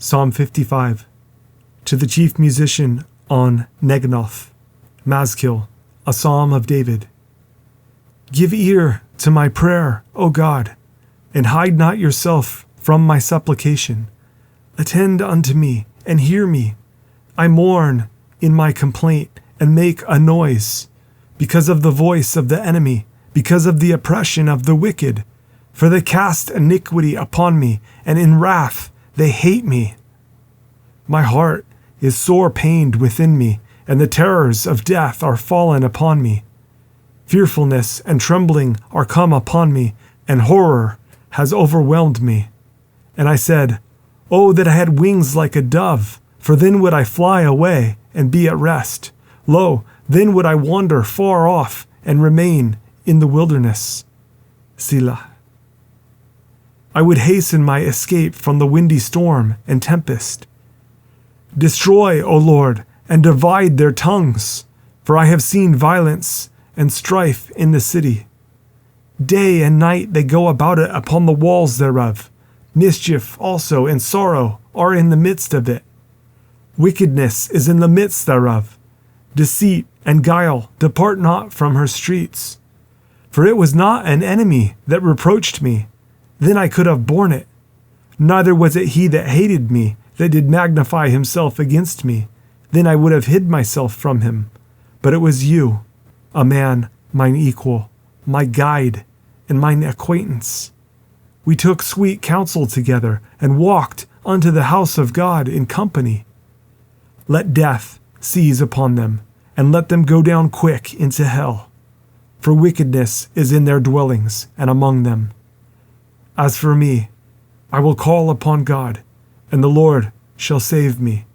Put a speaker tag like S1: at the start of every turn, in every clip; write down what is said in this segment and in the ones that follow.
S1: Psalm 55. To the chief musician on Neginoth, Maschil, a psalm of David. Give ear to my prayer, O God, and hide not yourself from my supplication. Attend unto me and hear me. I mourn in my complaint and make a noise because of the voice of the enemy, because of the oppression of the wicked. For they cast iniquity upon me, and in wrath they hate me. My heart is sore pained within me, and the terrors of death are fallen upon me. Fearfulness and trembling are come upon me, and horror has overwhelmed me. And I said, Oh, that I had wings like a dove, for then would I fly away and be at rest. Lo, then would I wander far off and remain in the wilderness. Selah. I would hasten my escape from the windy storm and tempest. Destroy, O Lord, and divide their tongues, for I have seen violence and strife in the city. Day and night they go about it upon the walls thereof. Mischief also and sorrow are in the midst of it. Wickedness is in the midst thereof. Deceit and guile depart not from her streets. For it was not an enemy that reproached me, then I could have borne it. Neither was it he that hated me, that did magnify himself against me, then I would have hid myself from him. But it was you, a man, mine equal, my guide, and mine acquaintance. We took sweet counsel together, and walked unto the house of God in company. Let death seize upon them, and let them go down quick into hell. For wickedness is in their dwellings, and among them. As for me, I will call upon God, and the Lord shall save me.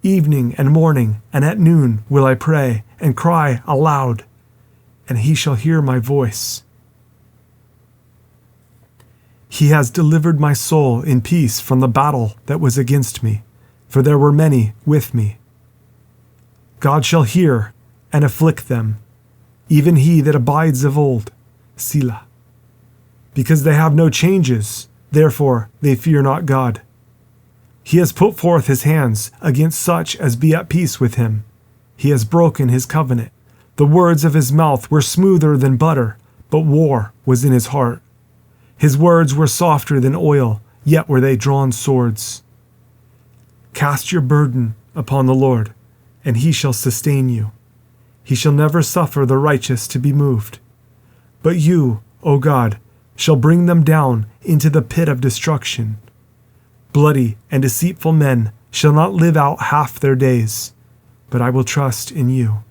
S1: Evening and morning and at noon will I pray and cry aloud, and he shall hear my voice. He has delivered my soul in peace from the battle that was against me, for there were many with me. God shall hear and afflict them, even he that abides of old. Selah. Because they have no changes, therefore they fear not God. He has put forth his hands against such as be at peace with him. He has broken his covenant. The words of his mouth were smoother than butter, but war was in his heart. His words were softer than oil, yet were they drawn swords. Cast your burden upon the Lord, and he shall sustain you. He shall never suffer the righteous to be moved. But you, O God, shall bring them down into the pit of destruction. Bloody and deceitful men shall not live out half their days, but I will trust in you.